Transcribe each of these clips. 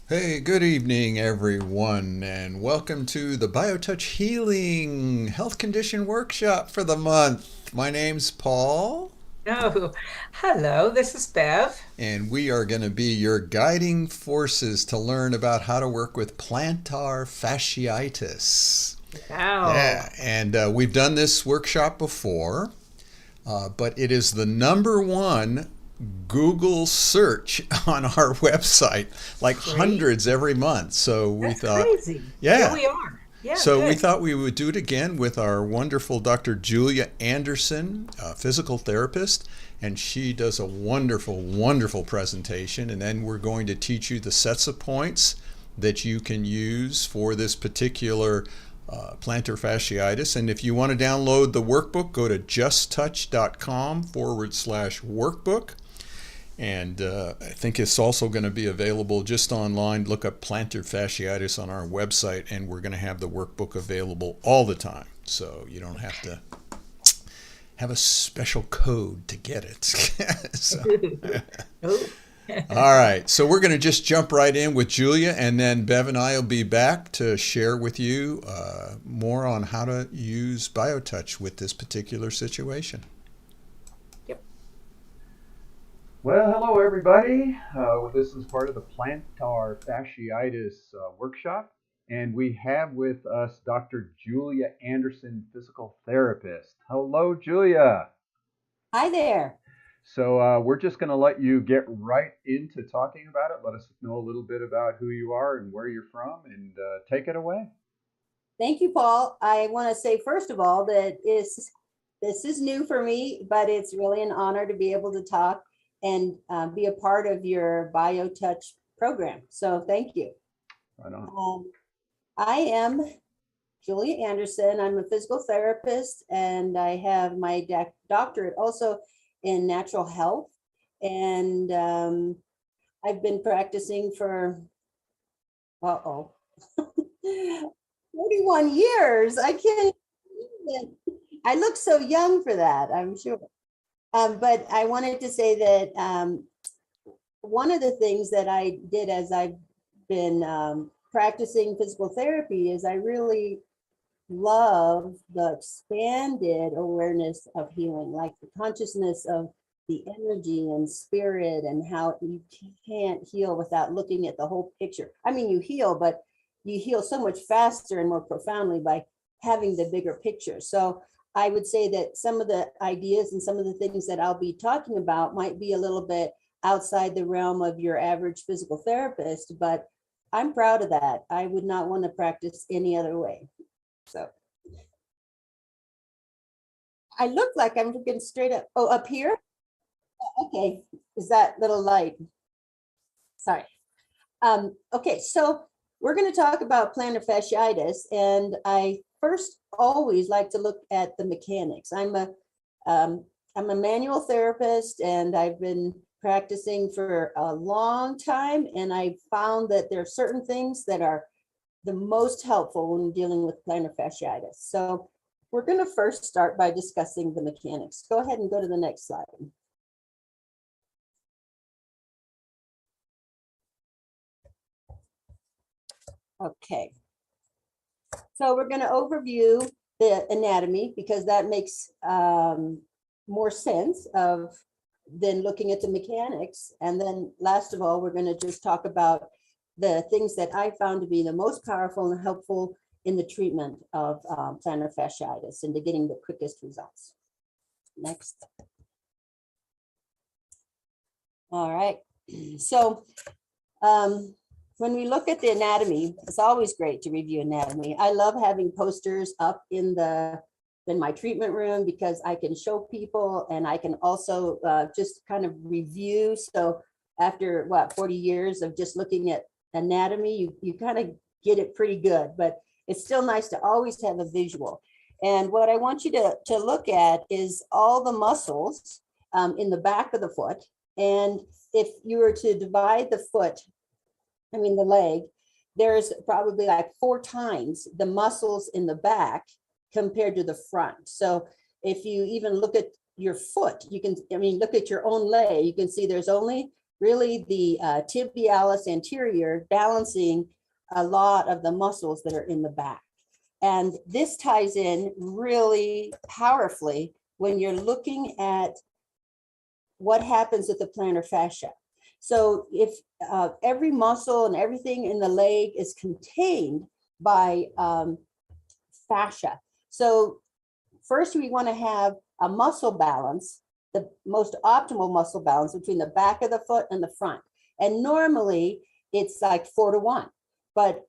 Hey, good evening, everyone, and welcome to the BioTouch Healing Health Condition Workshop for the month. My name's Paul, Oh, hello, this is Bev. and we are going to be your guiding forces to learn about how to work with plantar fasciitis. Wow. Yeah, and we've done this workshop before, but it is the number one Google search on our website, like Great. hundreds every month. So we That's thought, crazy. Here yeah. we are. Yeah, So we good. thought we would do it again with our wonderful Dr. Julia Anderson, a physical therapist, and she does a wonderful, wonderful presentation. And then we're going to teach you the sets of points that you can use for this particular plantar fasciitis. And if you want to download the workbook, go to justtouch.com/workbook. And I think it's also going to be available just online. Look up plantar fasciitis on our website, and we're going to have the workbook available all the time. So you don't have to have a special code to get it. So, Oh. all right. So we're going to just jump right in with Julia, and then Bev and I will be back to share with you more on how to use BioTouch with this particular situation. Yep. Well, hello everybody. This is part of the plantar fasciitis workshop, and we have with us Dr. Julia Anderson, physical therapist. Hello, Julia. Hi there. So we're just going to let you get right into talking about it. Let us know a little bit about who you are and where you're from, and take it away. Thank you, Paul. I want to say, first of all, that this is new for me, but it's really an honor to be able to talk and be a part of your BioTouch program. So thank you. Right on. I am Julia Anderson. I'm a physical therapist, and I have my doctorate also in natural health. And I've been practicing for, uh-oh, 41 years. I can't even, I look so young for that, I'm sure. But I wanted to say that one of the things that I did as I've been practicing physical therapy is I really love the expanded awareness of healing, like the consciousness of the energy and spirit, and how you can't heal without looking at the whole picture. I mean, you heal, but you heal so much faster and more profoundly by having the bigger picture. So I would say that some of the ideas and some of the things that I'll be talking about might be a little bit outside the realm of your average physical therapist, but I'm proud of that. I would not want to practice any other way. So I look like I'm looking straight up. Oh, up here? Okay. Is that little light? Sorry. Okay, so we're going to talk about plantar fasciitis, and I first always like to look at the mechanics. Um, I'm a manual therapist, and I've been practicing for a long time, and I found that there are certain things that are the most helpful when dealing with plantar fasciitis. So we're going to first start by discussing the mechanics. Go ahead and go to the next slide. Okay, so we're going to overview the anatomy because that makes more sense of than looking at the mechanics. And then last of all, we're going to just talk about the things that I found to be the most powerful and helpful in the treatment of plantar fasciitis and to getting the quickest results. Next. All right. So when we look at the anatomy, it's always great to review anatomy. I love having posters up in my treatment room because I can show people, and I can also just kind of review. So after 40 years of just looking at anatomy, you kind of get it pretty good, but it's still nice to always have a visual. And what I want you to look at is all the muscles in the back of the foot. And if you were to divide the foot, the leg, there's probably like 4 times the muscles in the back compared to the front. So if you even look at your foot, you can, look at your own leg, you can see there's only really the tibialis anterior, balancing a lot of the muscles that are in the back. And this ties in really powerfully when you're looking at what happens with the plantar fascia. So if every muscle and everything in the leg is contained by fascia. So first we want to have a muscle balance, the most optimal muscle balance between the back of the foot and the front. And normally it's like 4-to-1. But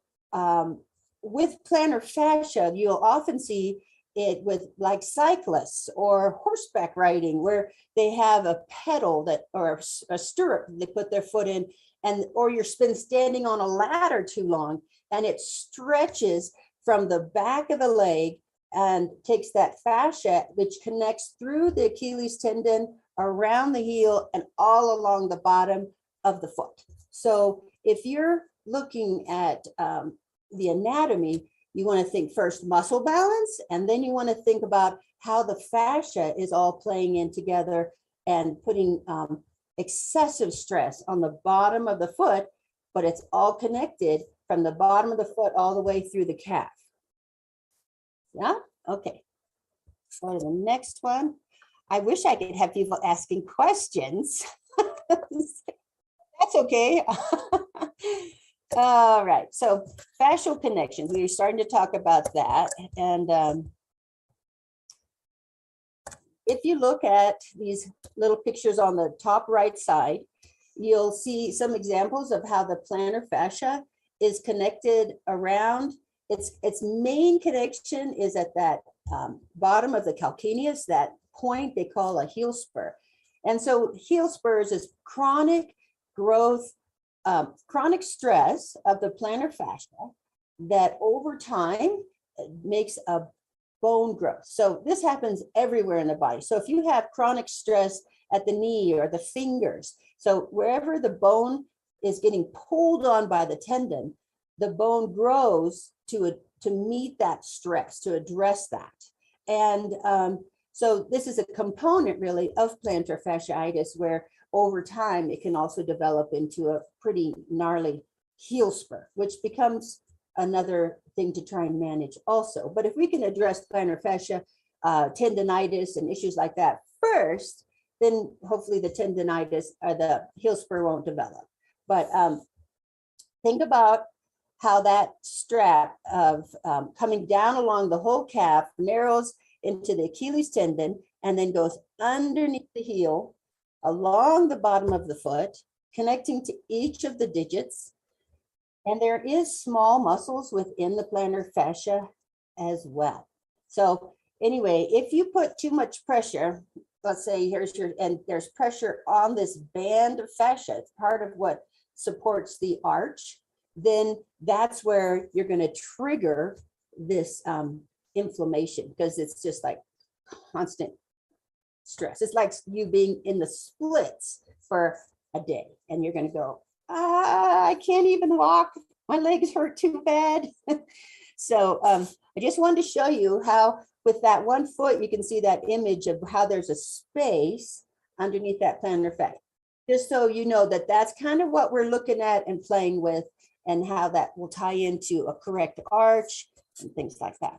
with plantar fascia, you'll often see it with like cyclists or horseback riding, where they have a pedal that, or a stirrup they put their foot in, and or you're been standing on a ladder too long, and it stretches from the back of the leg and takes that fascia, which connects through the Achilles tendon, around the heel, and all along the bottom of the foot. So if you're looking at the anatomy, you want to think first muscle balance, and then you want to think about how the fascia is all playing in together and putting excessive stress on the bottom of the foot, but it's all connected from the bottom of the foot all the way through the calf. Yeah, okay. Go to the next one. I wish I could have people asking questions. That's okay. All right, so fascial connections, we were starting to talk about that. And if you look at these little pictures on the top right side, you'll see some examples of how the plantar fascia is connected around. Its main connection is at that bottom of the calcaneus, that point they call a heel spur. And so heel spurs is chronic growth, chronic stress of the plantar fascia that over time makes a bone growth. So this happens everywhere in the body. So if you have chronic stress at the knee or the fingers, so wherever the bone is getting pulled on by the tendon, the bone grows to meet that stress, to address that. And so this is a component really of plantar fasciitis, where over time it can also develop into a pretty gnarly heel spur, which becomes another thing to try and manage also. But if we can address plantar fascia tendonitis and issues like that first, then hopefully the tendonitis or the heel spur won't develop. But think about how that strap of coming down along the whole calf narrows into the Achilles tendon and then goes underneath the heel, along the bottom of the foot, connecting to each of the digits. And there is small muscles within the plantar fascia as well. So anyway, if you put too much pressure, let's say and there's pressure on this band of fascia, it's part of what supports the arch, then that's where you're going to trigger this inflammation, because it's just like constant stress. It's like you being in the splits for a day, and you're going to go, I can't even walk. My legs hurt too bad. So I just wanted to show you how with that one foot, you can see that image of how there's a space underneath that plantar fascia. Just so you know that that's kind of what we're looking at and playing with, and how that will tie into a correct arch and things like that.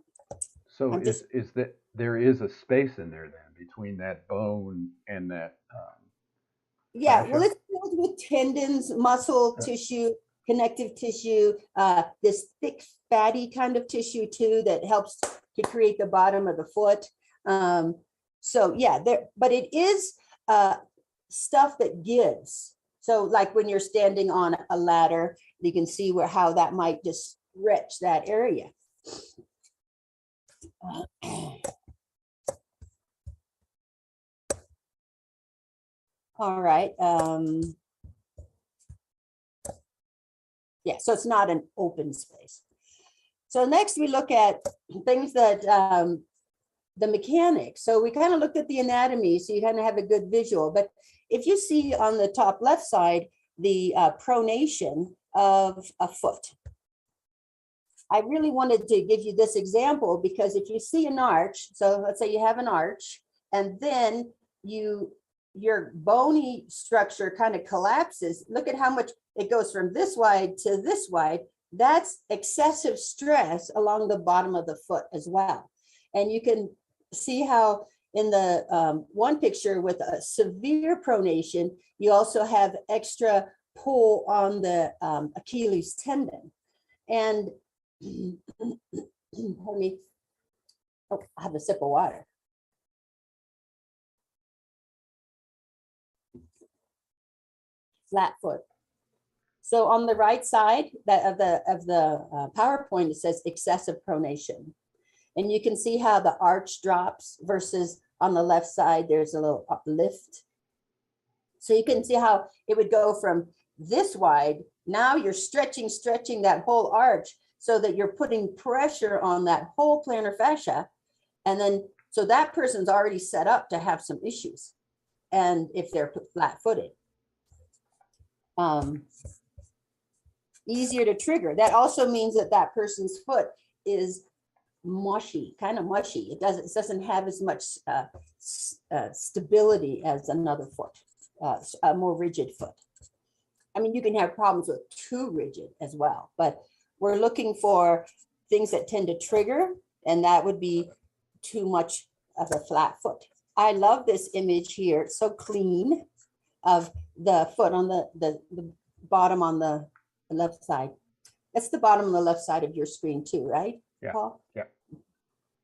So is that there is a space in there then between that bone and that? Yeah, fascia? well, it's filled with tendons, muscle tissue, connective tissue, this thick, fatty kind of tissue too that helps to create the bottom of the foot. So yeah, but it is stuff that gives. So like when you're standing on a ladder, you can see how that might just stretch that area. All right. Yeah, so it's not an open space. So next we look at things that the mechanics. So we kind of looked at the anatomy, so you kind of have a good visual. But if you see on the top left side, the pronation of a foot. I really wanted to give you this example because if you see an arch, so let's say you have an arch, and then you your bony structure kind of collapses, look at how much it goes from this wide to this wide. That's excessive stress along the bottom of the foot as well. And you can see how in the one picture with a severe pronation, you also have extra pull on the Achilles tendon. And pardon me. Oh, I have a sip of water. Flat foot. So on the right side of the PowerPoint, it says excessive pronation. And you can see how the arch drops versus on the left side, there's a little uplift. So you can see how it would go from this wide. Now you're stretching that whole arch so that you're putting pressure on that whole plantar fascia. And then, so that person's already set up to have some issues. And if they're flat footed. Easier to trigger. That also means that that person's foot is mushy, kind of mushy. It doesn't have as much stability as another foot, a more rigid foot. I mean, you can have problems with too rigid as well, but we're looking for things that tend to trigger, and that would be too much of a flat foot. I love this image here. It's so clean of the foot on the bottom on the left side. That's the bottom on the left side of your screen too, right, Yeah. Paul? Yeah.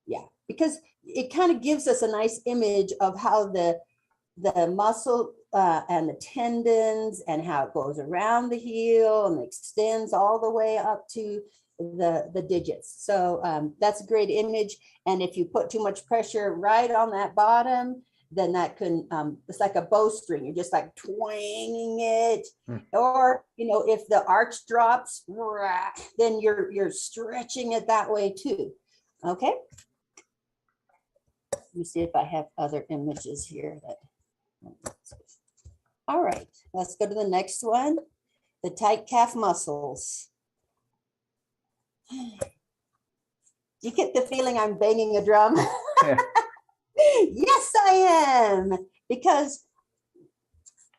Yeah, because it kind of gives us a nice image of how the muscle and the tendons and how it goes around the heel and extends all the way up to the digits. So that's a great image. And if you put too much pressure right on that bottom, then that can, it's like a bowstring. You're just like twanging it. Or, you know, if the arch drops, then you're stretching it that way too. Okay. Let me see if I have other images here. All right, let's go to the next one. The tight calf muscles. You get the feeling I'm banging a drum? Yeah. Yes, I am, because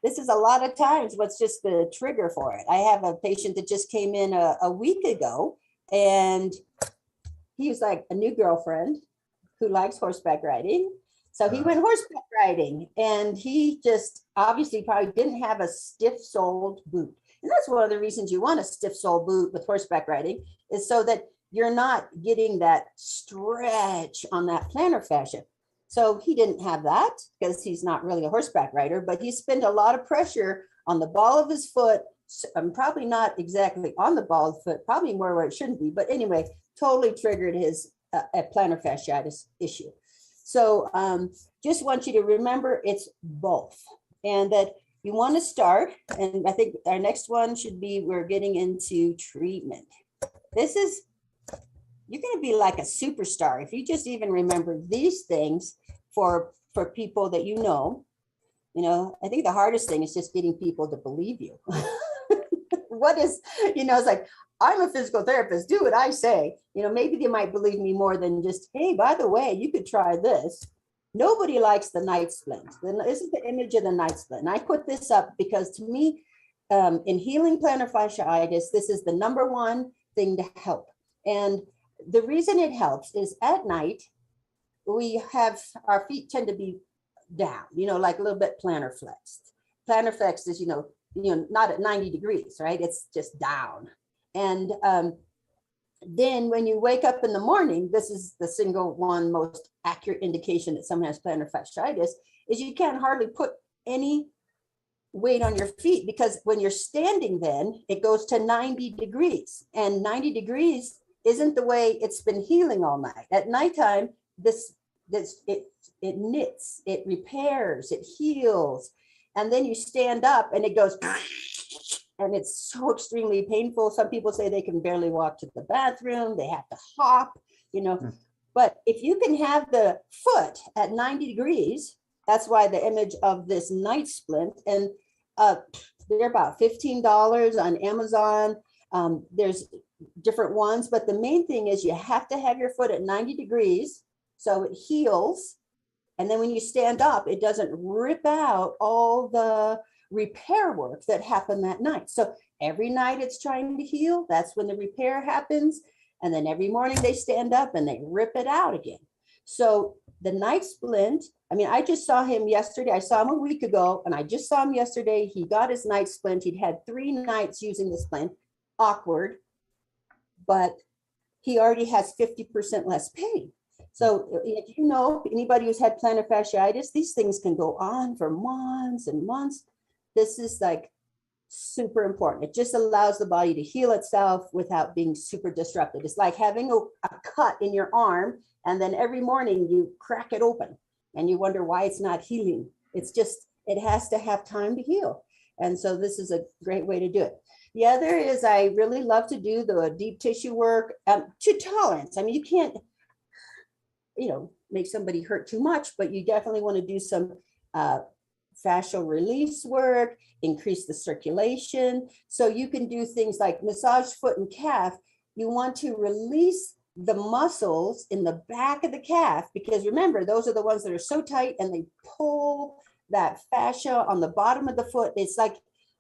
this is a lot of times what's just the trigger for it. I have a patient that just came in a week ago, and he was like a new girlfriend who likes horseback riding. So he went horseback riding, and he just obviously probably didn't have a stiff-soled boot. And that's one of the reasons you want a stiff-soled boot with horseback riding, is so that you're not getting that stretch on that plantar fascia. So he didn't have that because he's not really a horseback rider, but he spent a lot of pressure on the ball of his foot. Probably not exactly on the ball of the foot, probably more where it shouldn't be. But anyway, totally triggered his plantar fasciitis issue. So just want you to remember it's both, and that you want to start. And I think our next one should be, we're getting into treatment. This is, you're going to be like a superstar if you just even remember these things for people that you know. You know, I think the hardest thing is just getting people to believe you. What is, you know, it's like, I'm a physical therapist, do what I say. You know, maybe they might believe me more than just, hey, by the way, you could try this. Nobody likes the night splint. This is the image of the night splint. And I put this up because to me, in healing plantar fasciitis, this is the number one thing to help. And the reason it helps is at night, we have, our feet tend to be down, you know, like a little bit plantar flexed. Plantar flexed is, you know, not at 90 degrees, right? It's just down. And then when you wake up in the morning, this is the single one most accurate indication that someone has plantar fasciitis, is you can't hardly put any weight on your feet, because when you're standing, then it goes to 90 degrees, and 90 degrees isn't the way it's been healing all night. At nighttime, it knits, it repairs, it heals. And then you stand up and it goes, and it's so extremely painful. Some people say they can barely walk to the bathroom, they have to hop, you know. But if you can have the foot at 90 degrees, that's why the image of this night splint, and they're about $15 on Amazon. There's different ones, but the main thing is you have to have your foot at 90 degrees so it heals. And then when you stand up, it doesn't rip out all the repair work that happened that night. So every night it's trying to heal. That's when the repair happens. And then every morning they stand up and they rip it out again. So the night splint, I mean, I just saw him yesterday. I saw him a week ago and I just saw him yesterday. He got his night splint. He'd had 3 nights using the splint. Awkward, but he already has 50% less pain. So if you know anybody who's had plantar fasciitis, these things can go on for months and months. This is like super important. It just allows the body to heal itself without being super disrupted. It's like having a cut in your arm, and then every morning you crack it open and you wonder why it's not healing. It's just, it has to have time to heal. And so this is a great way to do it. The other is I really love to do the deep tissue work to tolerance. I mean, you can't, make somebody hurt too much, but you definitely want to do some fascial release work, increase the circulation. So you can do things like massage foot and calf. You want to release the muscles in the back of the calf, because remember, those are the ones that are so tight and they pull that fascia on the bottom of the foot. It's like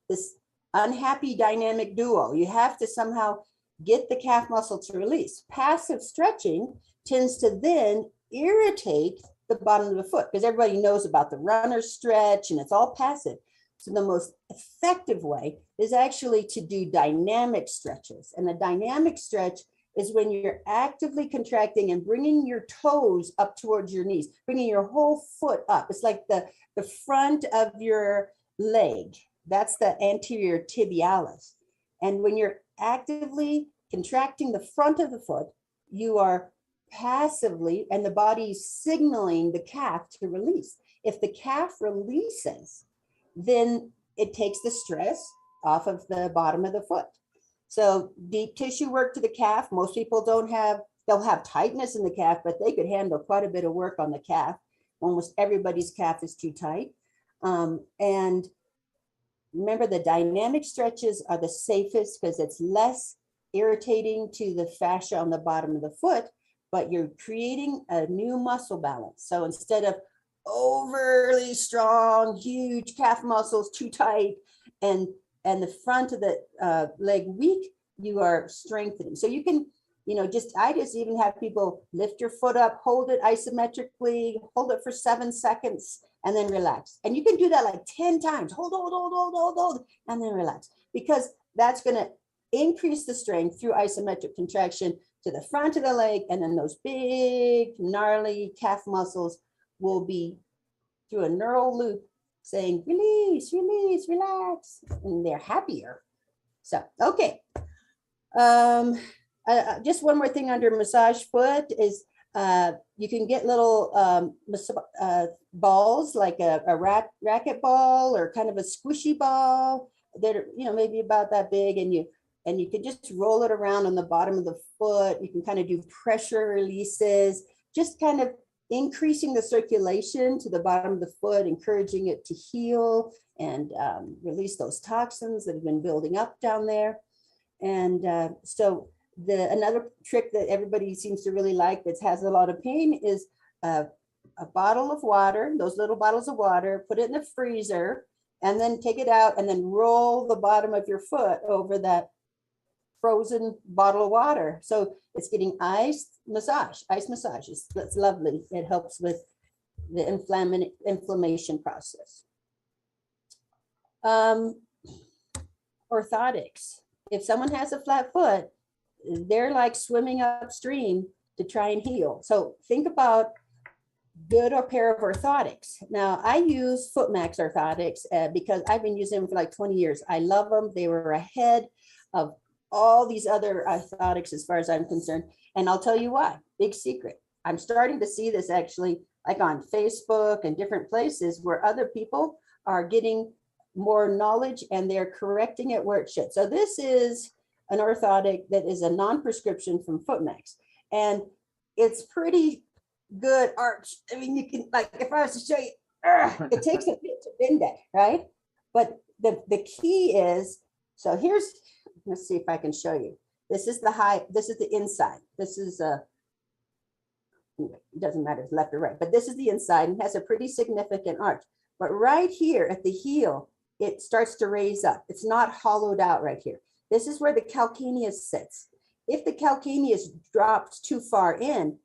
this unhappy dynamic duo. You have to somehow get the calf muscle to release. Passive stretching tends to then irritate the bottom of the foot, because everybody knows about the runner stretch and it's all passive. So the most effective way is actually to do dynamic stretches. And the dynamic stretch is when you're actively contracting and bringing your toes up towards your knees, bringing your whole foot up. It's like the front of your leg. That's the anterior tibialis. And when you're actively contracting the front of the foot, you are passively, and the body's signaling the calf to release. If the calf releases, then it takes the stress off of the bottom of the foot. So deep tissue work to the calf, most people they'll have tightness in the calf, but they could handle quite a bit of work on the calf. Almost everybody's calf is too tight. And remember, the dynamic stretches are the safest because it's less irritating to the fascia on the bottom of the foot, but you're creating a new muscle balance. So instead of overly strong, huge calf muscles, too tight, and the front of the leg weak, you are strengthening. So you can, I just even have people lift your foot up, hold it isometrically, hold it for 7 seconds, and then relax. And you can do that like 10 times. Hold, and then relax. Because that's going to increase the strength through isometric contraction to the front of the leg, and then those big, gnarly calf muscles will be through a neural loop saying, release, release, relax, and they're happier. So, okay. Just one more thing under massage foot is you can get little balls, like a racket ball or kind of a squishy ball that are, maybe about that big, and you can just roll it around on the bottom of the foot. You can kind of do pressure releases, just kind of increasing the circulation to the bottom of the foot, encouraging it to heal and release those toxins that have been building up down there. And so another trick that everybody seems to really like that has a lot of pain is a bottle of water, those little bottles of water, put it in the freezer, and then take it out and then roll the bottom of your foot over that frozen bottle of water. So it's getting ice massage. That's lovely. It helps with the inflammation process. Orthotics. If someone has a flat foot, they're like swimming upstream to try and heal. So think about good or pair of orthotics. Now I use FootMax orthotics because I've been using them for like 20 years. I love them. They were ahead of all these other orthotics as far as I'm concerned. And I'll tell you why. Big secret. I'm starting to see this actually like on Facebook and different places where other people are getting more knowledge and they're correcting it where it should. So this is an orthotic that is a non-prescription from FootMax. And it's pretty good arch. I mean, you can, like, if I was to show you, it takes a bit to bend it, right? But the key is, so let's see if I can show you. This is the inside. This is it doesn't matter if it's left or right, but this is the inside and has a pretty significant arch. But right here at the heel, it starts to raise up. It's not hollowed out right here. This is where the calcaneus sits. If the calcaneus drops too far in,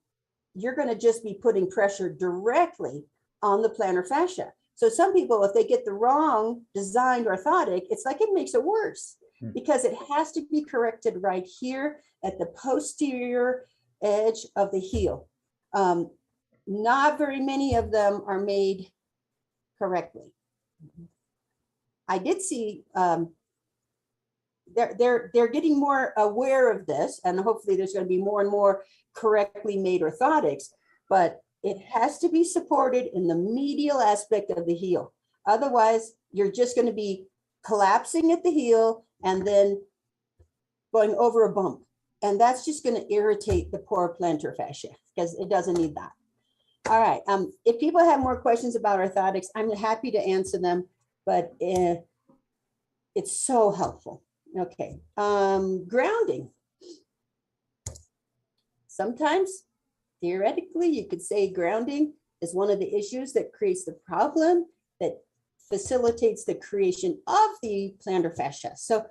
you're going to just be putting pressure directly on the plantar fascia. So some people, if they get the wrong designed orthotic, it's like it makes it worse because it has to be corrected right here at the posterior edge of the heel. Not very many of them are made correctly. I did see they're getting more aware of this, and hopefully there's going to be more and more correctly made orthotics, but it has to be supported in the medial aspect of the heel. Otherwise, you're just going to be collapsing at the heel and then going over a bump. And that's just going to irritate the poor plantar fascia because it doesn't need that. All right. If people have more questions about orthotics, I'm happy to answer them, but it's so helpful. Okay. Grounding. Sometimes, theoretically, you could say grounding is one of the issues that creates the problem that facilitates the creation of the plantar fascia. So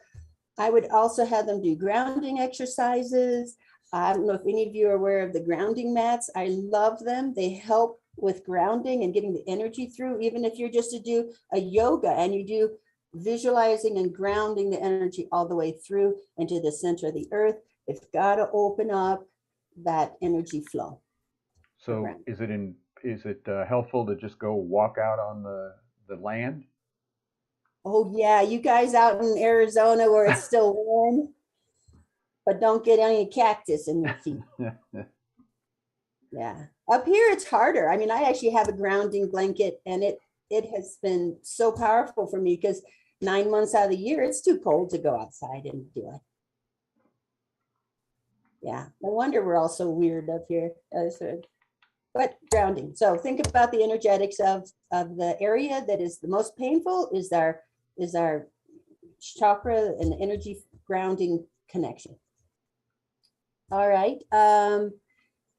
I would also have them do grounding exercises. I don't know if any of you are aware of the grounding mats. I love them. They help with grounding and getting the energy through, even if you're just to do a yoga and you do visualizing and grounding the energy all the way through into the center of the earth. It's got to open up that energy flow. So is it helpful to just go walk out on the land? Oh yeah, you guys out in Arizona where it's still warm, but don't get any cactus in your feet. Yeah, up here it's harder. I mean, I actually have a grounding blanket, and it has been so powerful for me because 9 months out of the year it's too cold to go outside and do it. Yeah, no wonder we're all so weird up here. But grounding. So think about the energetics of the area that is the most painful is our chakra and energy grounding connection. All right.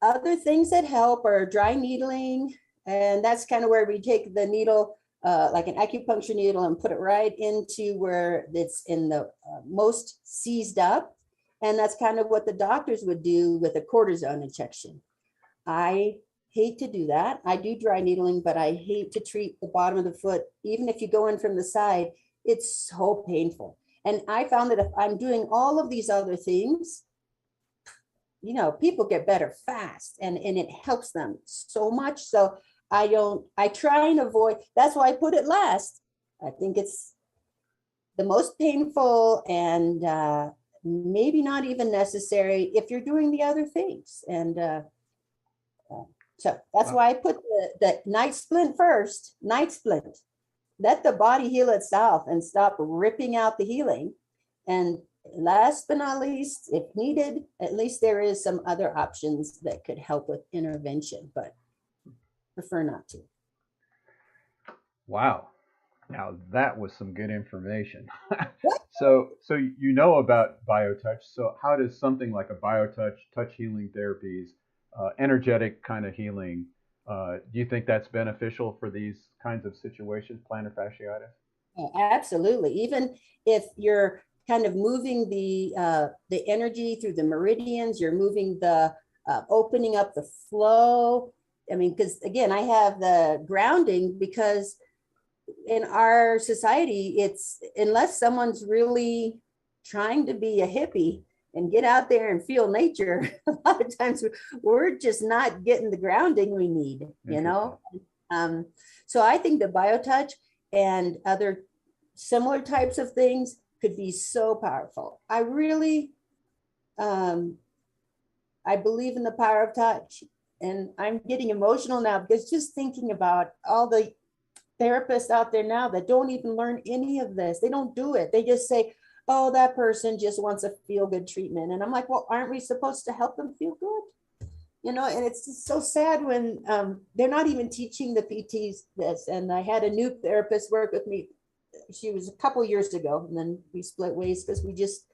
Other things that help are dry needling, and that's kind of where we take the needle, like an acupuncture needle, and put it right into where it's in the most seized up. And that's kind of what the doctors would do with a cortisone injection. I hate to do that. I do dry needling, but I hate to treat the bottom of the foot. Even if you go in from the side, it's so painful. And I found that if I'm doing all of these other things, you know, people get better fast and it helps them so much. So I try and avoid, that's why I put it last. I think it's the most painful and maybe not even necessary if you're doing the other things. And so that's why I put the night splint first, night splint. Let the body heal itself and stop ripping out the healing. And last but not least, if needed, at least there is some other options that could help with intervention, but prefer not to. Wow. Now that was some good information. So you know about BioTouch. So how does something like a BioTouch, touch healing therapies, energetic kind of healing, do you think that's beneficial for these kinds of situations, plantar fasciitis? Oh, absolutely. Even if you're kind of moving the energy through the meridians, you're moving the opening up the flow. I mean, because again, I have the grounding because in our society, it's unless someone's really trying to be a hippie and get out there and feel nature, a lot of times we're just not getting the grounding we need, you know? So I think the BioTouch and other similar types of things could be so powerful. I really, I believe in the power of touch, and I'm getting emotional now because just thinking about all the therapists out there now that don't even learn any of this. They don't do it. They just say, oh, that person just wants a feel-good treatment. And I'm like, well, aren't we supposed to help them feel good? You know, and it's just so sad when they're not even teaching the PTs this. And I had a new therapist work with me. She was a couple years ago, and then we split ways because we just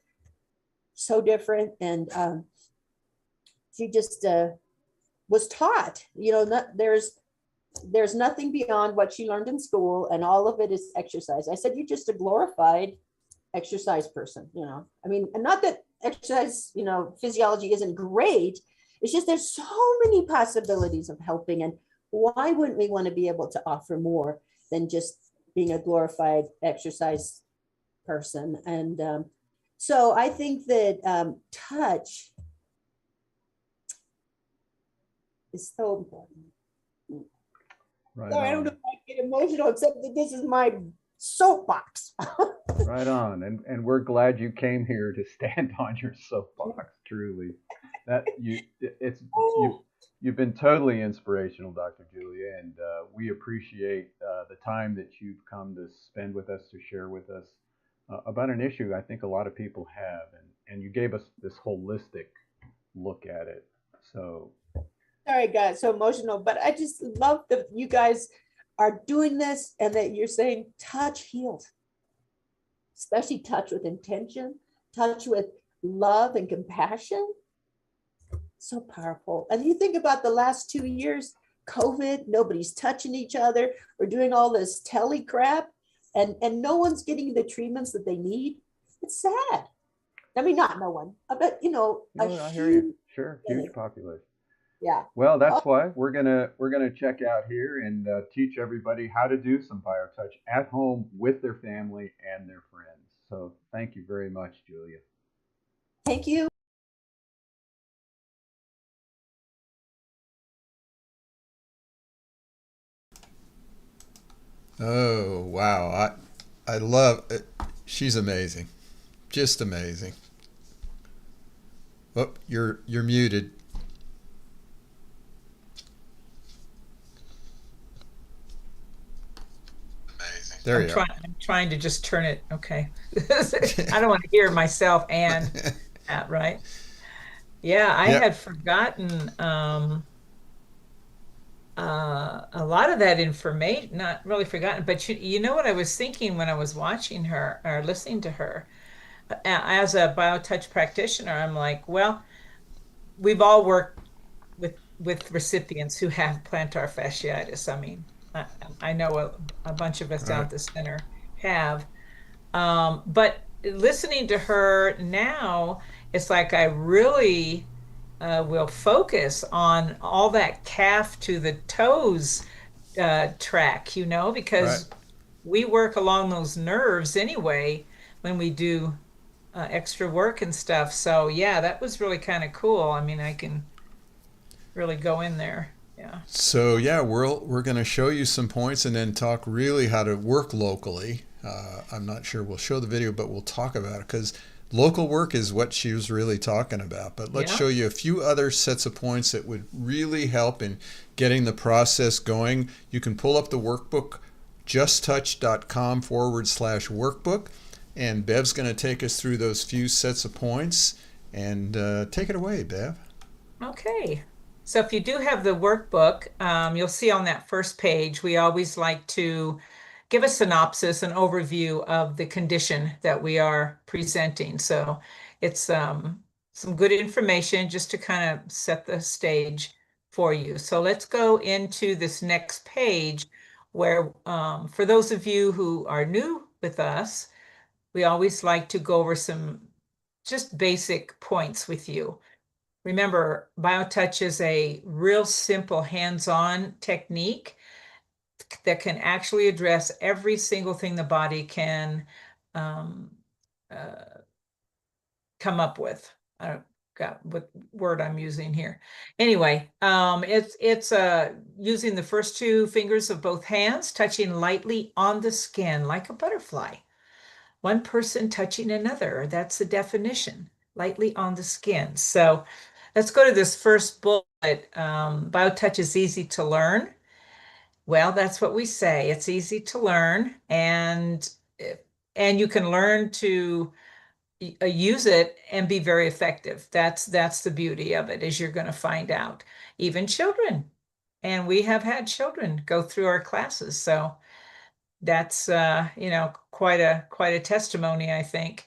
so different. And she just was taught. There's nothing beyond what she learned in school, and all of it is exercise. I said, you're just a glorified exercise person. I mean, and not that exercise, physiology isn't great. It's just there's so many possibilities of helping, and why wouldn't we want to be able to offer more than just being a glorified exercise person? And so I think that touch is so important. Right Sorry, I don't on. know if I get emotional, except that this is my soapbox. Right on. And we're glad you came here to stand on your soapbox, truly. That you've been totally inspirational, Dr. Julia, and we appreciate the time that you've come to spend with us, to share with us about an issue I think a lot of people have, and you gave us this holistic look at it. So Sorry, I got so emotional, but I just love that you guys are doing this and that you're saying touch heals, especially touch with intention, touch with love and compassion. So powerful. And you think about the last 2 years, COVID, nobody's touching each other. We're doing all this tele crap, and no one's getting the treatments that they need. It's sad. I mean, not no one, but I hear you. Sure, huge population. Yeah. Well, that's why we're gonna check out here and teach everybody how to do some BioTouch at home with their family and their friends. So thank you very much, Julia. Thank you. Oh, wow. I love it. She's amazing. Just amazing. Oh, you're muted. Amazing. There you are. I'm trying to just turn it. Okay. I don't want to hear myself and that, right? Yeah, I Yep. had forgotten a lot of that information, not really forgotten, but you know what I was thinking when I was watching her or listening to her. As a BioTouch practitioner, I'm like, well, we've all worked with recipients who have plantar fasciitis. I mean, I know a bunch of us All out right. at the center have. But listening to her now, it's like I really will focus on all that calf to the toes track, Right. because we work along those nerves anyway when we do extra work and stuff. So yeah, that was really kind of cool. I mean, I can really go in there. Yeah. So yeah, we're going to show you some points and then talk really how to work locally. I'm not sure we'll show the video, but we'll talk about it because local work is what she was really talking about. But let's Yeah. show you a few other sets of points that would really help in getting the process going. You can pull up the workbook, justtouch.com/workbook, and Bev's going to take us through those few sets of points. And take it away, Bev. Okay. So if you do have the workbook, you'll see on that first page, we always like to give a synopsis, an overview of the condition that we are presenting. So it's some good information just to kind of set the stage for you. So let's go into this next page where, for those of you who are new with us, we always like to go over some just basic points with you. Remember, BioTouch is a real simple hands-on technique that can actually address every single thing the body can um, uh, come up with. I don't got what word I'm using here. Anyway, it's using the first two fingers of both hands, touching lightly on the skin like a butterfly. One person touching another. That's the definition, lightly on the skin. So let's go to this first bullet. BioTouch is easy to learn. Well, that's what we say. It's easy to learn, and you can learn to use it and be very effective. That's the beauty of it, is you're going to find out. Even children, and we have had children go through our classes, so that's quite a testimony, I think.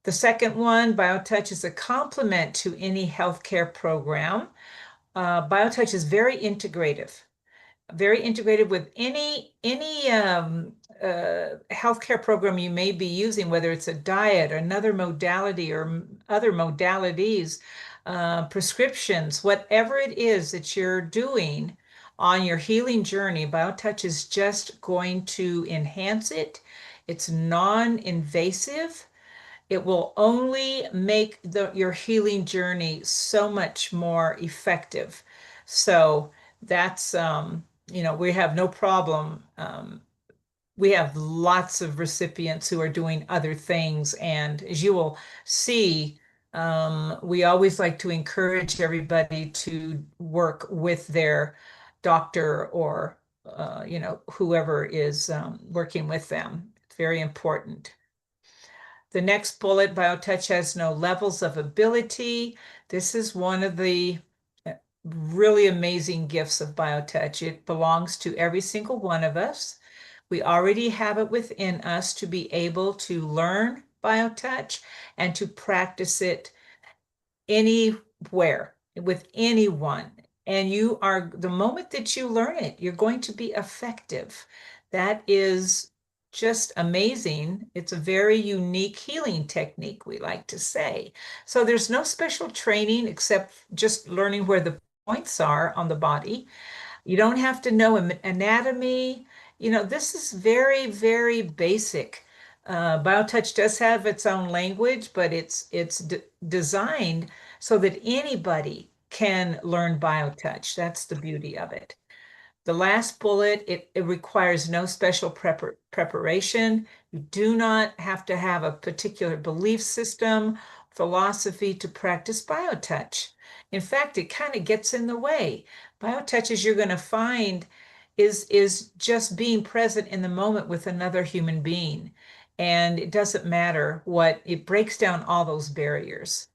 The second one, BioTouch is a complement to any healthcare program. BioTouch is very integrated with any healthcare program you may be using, whether it's a diet, or another modality, or other modalities, prescriptions, whatever it is that you're doing on your healing journey. BioTouch is just going to enhance it. It's non-invasive. It will only make your healing journey so much more effective. So that's, we have no problem. We have lots of recipients who are doing other things. And as you will see, we always like to encourage everybody to work with their doctor, or, whoever is working with them. It's very important. The next bullet, BioTouch has no levels of ability. This is one of the really amazing gifts of BioTouch. It belongs to every single one of us. We already have it within us to be able to learn BioTouch and to practice it anywhere with anyone. And the moment that you learn it, you're going to be effective. That is just amazing. It's a very unique healing technique, we like to say. So there's no special training except just learning where the points are on the body. You don't have to know anatomy. This is very, very basic. BioTouch does have its own language, but it's designed so that anybody can learn BioTouch. That's the beauty of it. The last bullet, it requires no special preparation. You do not have to have a particular belief system, philosophy to practice BioTouch. In fact, it kind of gets in the way. BioTouch, as you're going to find, is just being present in the moment with another human being. And it doesn't matter it breaks down all those barriers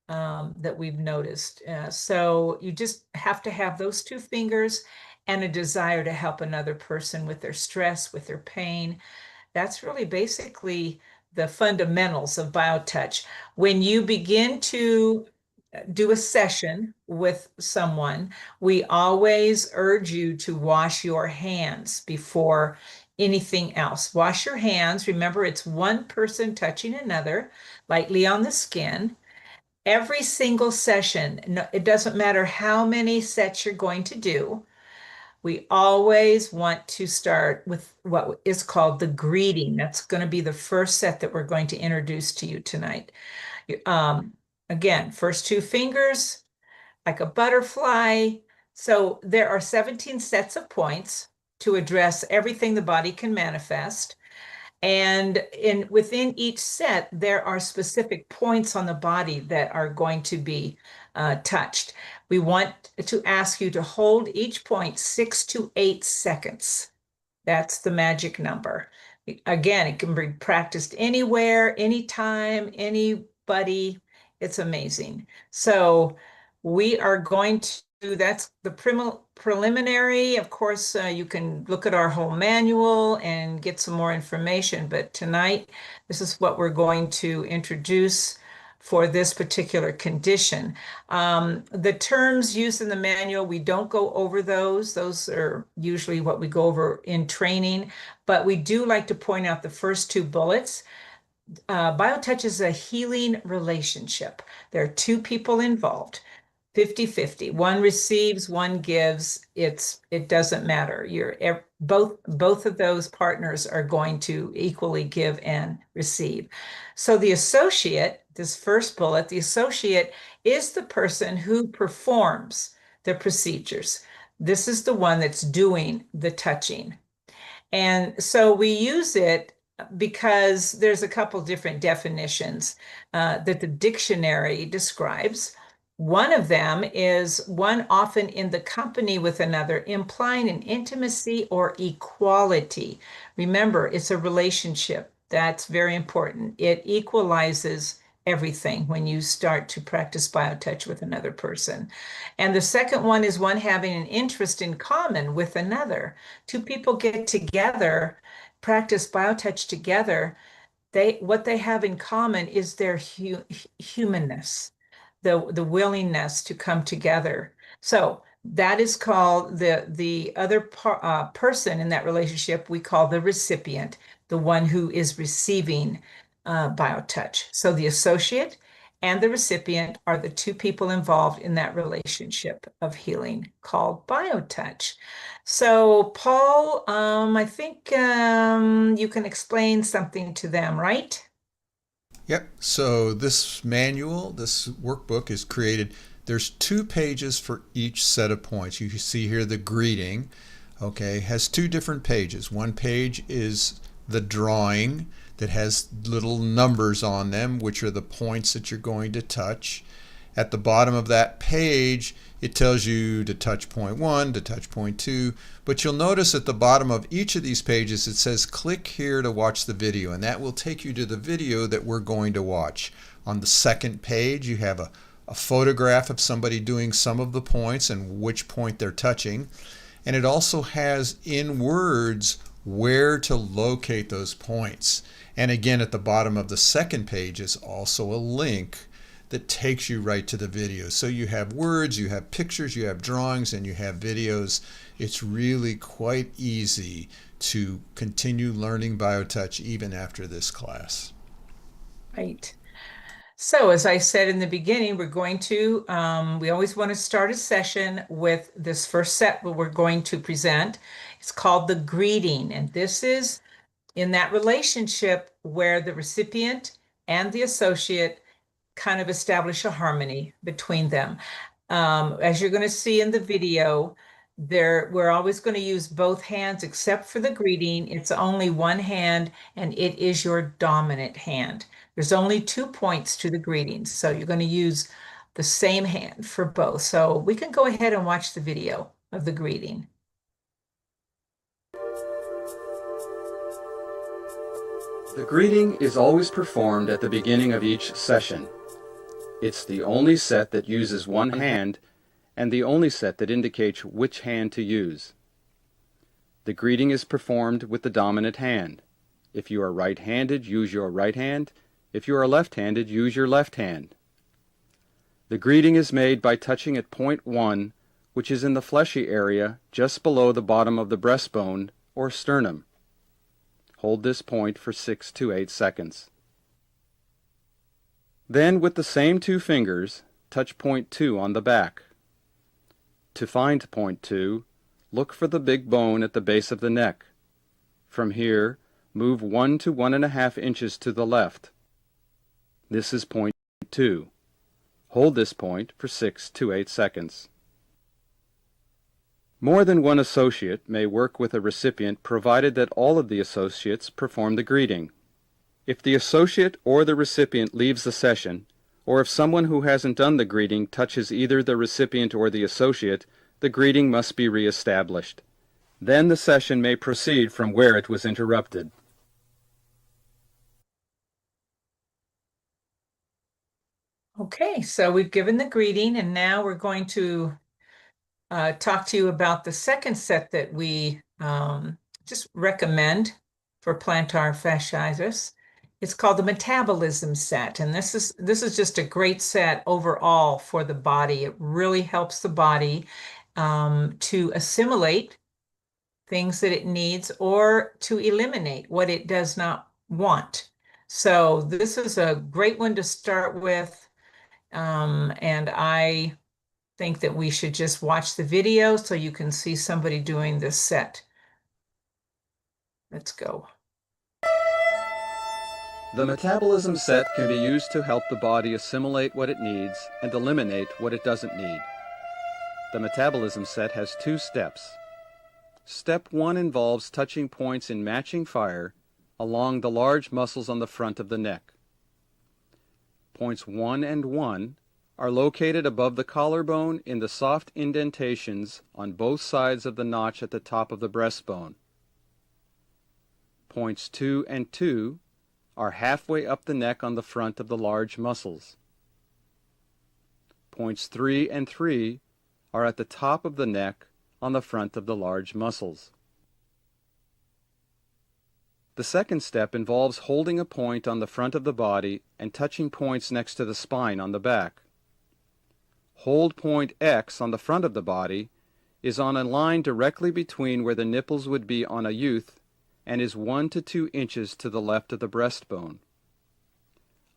that we've noticed. So you just have to have those two fingers and a desire to help another person with their stress, with their pain. That's really basically the fundamentals of BioTouch. When you begin to do a session with someone, we always urge you to wash your hands before anything else. Wash your hands. Remember, it's one person touching another lightly on the skin. Every single session, it doesn't matter how many sets you're going to do, we always want to start with what is called the greeting. That's going to be the first set that we're going to introduce to you tonight. Again, first two fingers, like a butterfly. So there are 17 sets of points to address everything the body can manifest. And within each set, there are specific points on the body that are going to be touched. We want to ask you to hold each point 6 to 8 seconds. That's the magic number. Again, it can be practiced anywhere, anytime, anybody. It's amazing. So we are going to, that's the preliminary. Of course, you can look at our whole manual and get some more information, but tonight, this is what we're going to introduce for this particular condition. The terms used in the manual, we don't go over those. Those are usually what we go over in training, but we do like to point out the first two bullets. BioTouch is a healing relationship. There are two people involved. 50-50. One receives, one gives. It doesn't matter. Both of those partners are going to equally give and receive. So the associate, this first bullet, the associate is the person who performs the procedures. This is the one that's doing the touching. And so we use it because there's a couple different definitions that the dictionary describes. One of them is one often in the company with another, implying an intimacy or equality. Remember, it's a relationship. That's very important. It equalizes everything when you start to practice BioTouch with another person. And the second one is one having an interest in common with another. Two people get together, practice BioTouch together. What they have in common is their humanness, the willingness to come together. So that is called the other person in that relationship we call the recipient, the one who is receiving biotouch. So the associate and the recipient are the two people involved in that relationship of healing called biotouch. So Paul, I think you can explain something to them, right? Yep. So this manual, this workbook is created. There's 2 pages for each set of points. You see here the greeting, okay, has 2 different pages. One page is the drawing that has little numbers on them, which are the points that you're going to touch. At the bottom of that page, it tells you to touch point 1, to touch point 2, but you'll notice at the bottom of each of these pages it says click here to watch the video, and that will take you to the video that we're going to watch. On the second page you have a photograph of somebody doing some of the points and which point they're touching, and it also has in words where to locate those points. And again, at the bottom of the second page is also a link that takes you right to the video. So you have words, you have pictures, you have drawings, and you have videos. It's really quite easy to continue learning BioTouch even after this class. Right. So as I said in the beginning, we're going to, we always want to start a session with this first set that we're going to present. It's called the greeting, and this is in that relationship where the recipient and the associate kind of establish a harmony between them. As you're going to see in the video, we're always going to use both hands except for the greeting. It's only one hand, and it is your dominant hand. There's only 2 points to the greeting, so you're going to use the same hand for both. So we can go ahead and watch the video of the greeting. The greeting is always performed at the beginning of each session. It's the only set that uses one hand and the only set that indicates which hand to use. The greeting is performed with the dominant hand. If you are right-handed, use your right hand. If you are left-handed, use your left hand. The greeting is made by touching at point 1, which is in the fleshy area just below the bottom of the breastbone or sternum. Hold this point for 6 to 8 seconds. Then, with the same 2 fingers, touch point 2 on the back. To find point 2, look for the big bone at the base of the neck. From here, move 1 to 1.5 inches to the left. This is point 2. Hold this point for 6 to 8 seconds. More than one associate may work with a recipient provided that all of the associates perform the greeting. If the associate or the recipient leaves the session, or if someone who hasn't done the greeting touches either the recipient or the associate, the greeting must be reestablished. Then the session may proceed from where it was interrupted. Okay, so we've given the greeting, and now we're going to talk to you about the second set that we just recommend for plantar fasciitis. It's called the metabolism set, and this is just a great set overall for the body. It really helps the body to assimilate things that it needs or to eliminate what it does not want. So this is a great one to start with, and I think that we should just watch the video so you can see somebody doing this set. Let's go. The metabolism set can be used to help the body assimilate what it needs and eliminate what it doesn't need. The metabolism set has 2 steps. Step 1 involves touching points in matching fire along the large muscles on the front of the neck. Points 1 and 1 are located above the collarbone in the soft indentations on both sides of the notch at the top of the breastbone. Points 2 and 2 are halfway up the neck on the front of the large muscles. Points 3 and 3 are at the top of the neck on the front of the large muscles. The second step involves holding a point on the front of the body and touching points next to the spine on the back. hold point X on the front of the body is on a line directly between where the nipples would be on a youth and is 1 to 2 inches to the left of the breastbone.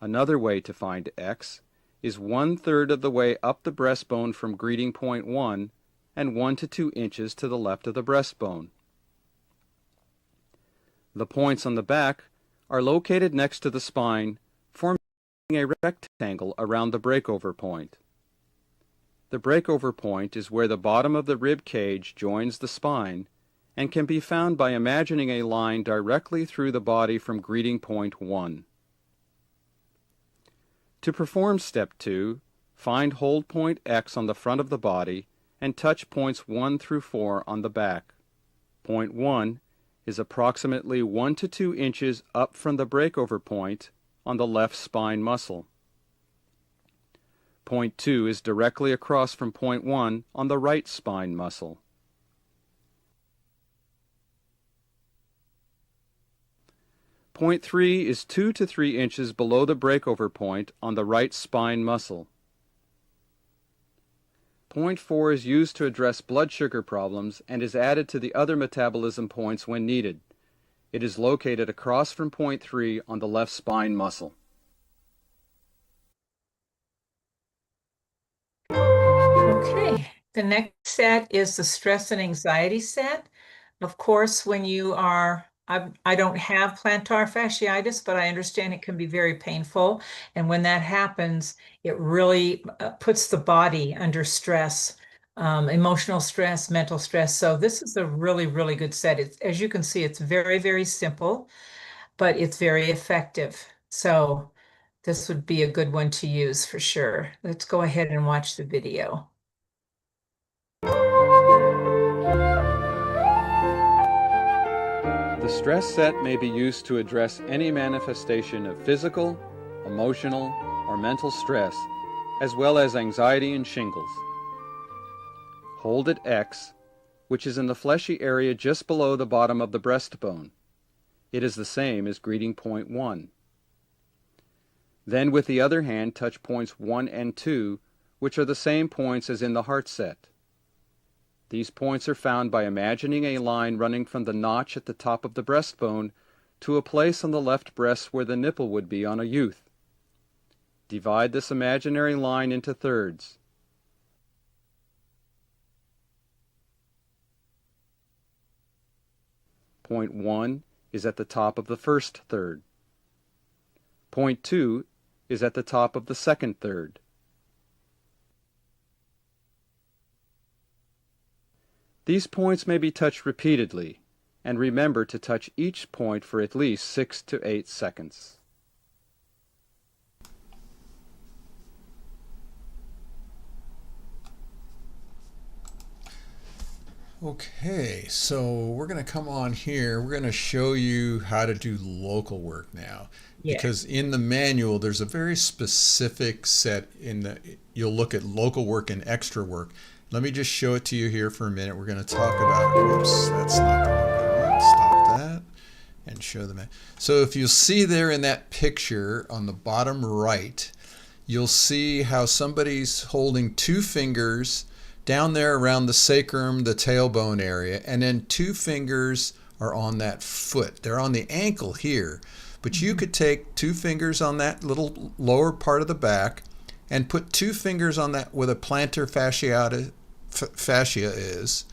Another way to find X is 1/3 of the way up the breastbone from greeting point 1 and 1 to 2 inches to the left of the breastbone. The points on the back are located next to the spine, forming a rectangle around the breakover point. The breakover point is where the bottom of the rib cage joins the spine and can be found by imagining a line directly through the body from greeting point 1. To perform step 2, find hold point X on the front of the body and touch points 1 through 4 on the back. Point 1 is approximately 1 to 2 inches up from the breakover point on the left spine muscle. Point 2 is directly across from point 1 on the right spine muscle. Point 3 is 2 to 3 inches below the breakover point on the right spine muscle. Point 4 is used to address blood sugar problems and is added to the other metabolism points when needed. It is located across from point 3 on the left spine muscle. Okay, the next set is the stress and anxiety set. Of course, when you are, I don't have plantar fasciitis, but I understand it can be very painful. And when that happens, it really puts the body under stress, emotional stress, mental stress. So this is a really, really good set. As you can see, it's very, very simple, but it's very effective. So this would be a good one to use for sure. Let's go ahead and watch the video. The stress set may be used to address any manifestation of physical, emotional, or mental stress, as well as anxiety and shingles. Hold at X, which is in the fleshy area just below the bottom of the breastbone. It is the same as greeting point 1. Then with the other hand touch points 1 and 2, which are the same points as in the heart set. These points are found by imagining a line running from the notch at the top of the breastbone to a place on the left breast where the nipple would be on a youth. Divide this imaginary line into thirds. Point 1 is at the top of the first third. Point 2 is at the top of the second third. These points may be touched repeatedly, and remember to touch each point for at least 6 to 8 seconds. Okay, so we're going to come on here. We're going to show you how to do local work now. Yeah. Because in the manual, there's a very specific set you'll look at local work and extra work. Let me just show it to you here for a minute. We're going to talk about, whoops, that's not the one I want. Stop that and show them. So if you see there in that picture on the bottom right, you'll see how somebody's holding 2 fingers down there around the sacrum, the tailbone area, and then 2 fingers are on that foot. They're on the ankle here, but you could take 2 fingers on that little lower part of the back and put 2 fingers on that where the plantar fascia is,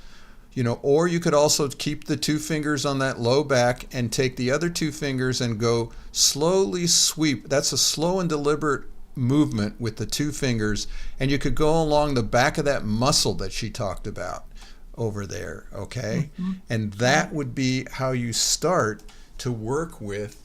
or you could also keep the 2 fingers on that low back and take the other 2 fingers and go slowly sweep. That's a slow and deliberate movement with the 2 fingers, and you could go along the back of that muscle that she talked about over there, okay? And that would be how you start to work with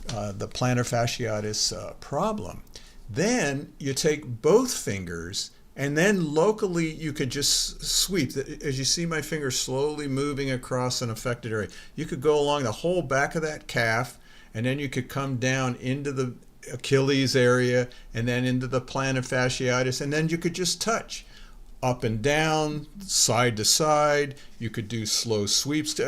the plantar fasciitis problem. Then you take both fingers, and then locally you could just sweep. As you see my finger slowly moving across an affected area, you could go along the whole back of that calf, and then you could come down into the Achilles area and then into the plantar fasciitis, and then you could just touch up and down, side to side. You could do slow sweeps.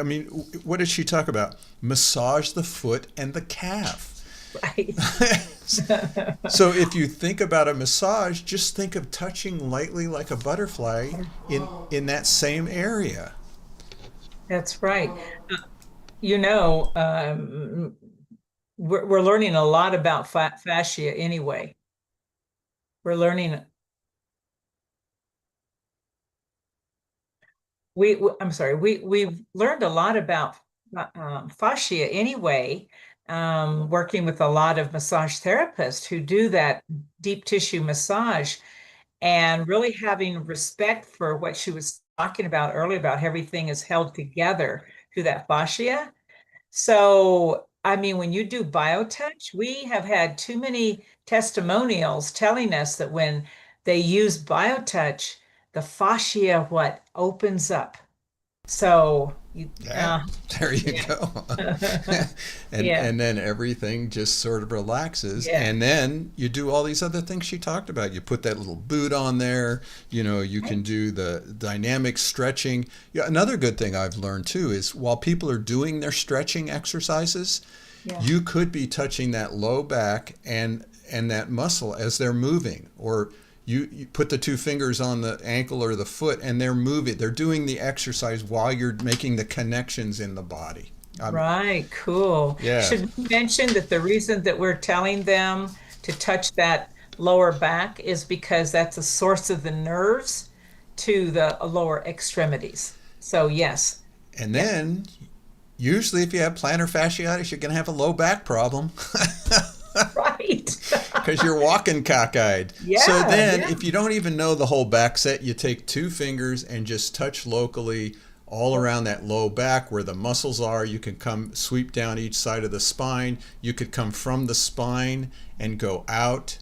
What did she talk about? Massage the foot and the calf. Right. So if you think about a massage, just think of touching lightly like a butterfly in that same area. That's right. You know, we're learning a lot about fascia anyway. We're learning, I'm sorry, we've learned a lot about fascia anyway, working with a lot of massage therapists who do that deep tissue massage, and really having respect for what she was talking about earlier about everything is held together through that fascia. So, I mean, when you do biotouch, we have had too many testimonials telling us that when they use biotouch, the fascia what opens up. So, Yeah, there you yeah, go. and yeah, and then everything just sort of relaxes. yeah, And then you do all these other things she talked about. You put that little boot on there. You can do the dynamic stretching. Yeah, another good thing I've learned too is while people are doing their stretching exercises, yeah, you could be touching that low back and that muscle as they're moving, or you put the two fingers on the ankle or the foot and they're moving, they're doing the exercise while you're making the connections in the body. right, cool. Yeah. Should we mention that the reason that we're telling them to touch that lower back is because that's a source of the nerves to the lower extremities. So yes, And yeah, then usually if you have plantar fasciitis, you're going to have a low back problem. right. Because you're walking cockeyed. So Yeah, then, yeah. if you don't even know the whole back set, you take two fingers and just touch locally all around that low back where the muscles are. You can come sweep down each side of the spine. You could come from the spine and go out.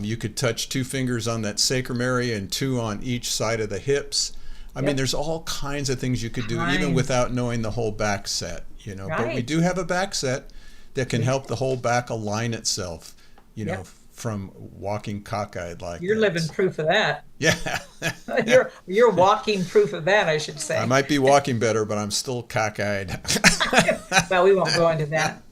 You could touch two fingers on that sacrum area and two on each side of the hips. I mean, Yep. there's all kinds of things you could do even Kinds. without knowing the whole back set, But we Right. do have a back set that can help the whole back align itself, Yep. from walking cockeyed like You're that. living proof of that. Yeah. You're walking proof of that, I should I say. might be walking better, but I'm still cockeyed. Well, we won't go into that.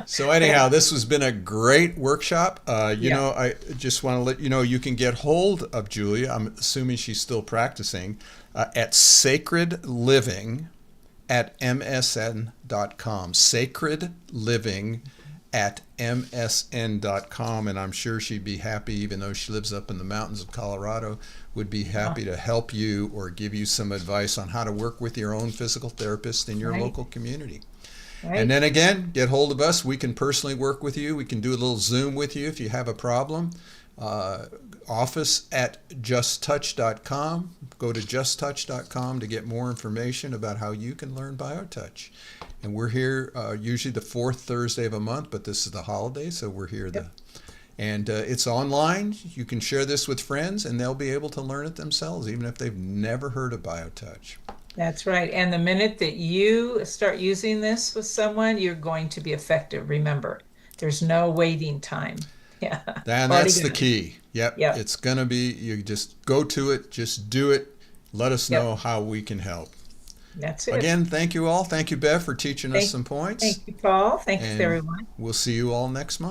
So anyhow, this has been a great workshop. Yeah. I just want to let you know you can get hold of Julia. I'm assuming she's still practicing at sacredliving at msn.com. Sacredliving at msn.com, and I'm sure she'd be happy, even though she lives up in the mountains of Colorado, would be happy to help you or give you some advice on how to work with your own physical therapist in your Right. local community. Right. And then again, get hold of us. We can personally work with you. We can do a little Zoom with you if you have a problem. Office at justtouch.com. Go to justtouch.com to get more information about how you can learn BioTouch. And we're here usually the fourth Thursday of a month, but this is the holiday, so we're here. And it's online. You can share this with friends, and they'll be able to learn it themselves, even if they've never heard of BioTouch. That's right. And the minute that you start using this with someone, you're going to be effective. Remember, there's no waiting time. Yeah. And Already that's the good. key. Yep. Yep. It's going to be, you just go to it, just do it. Let us Yep. know how we can help. That's it. Again, thank you all. Thank you, Bev, for teaching us Thank- some points. Thank you, Paul. Thanks, And everyone. we'll see you all next month.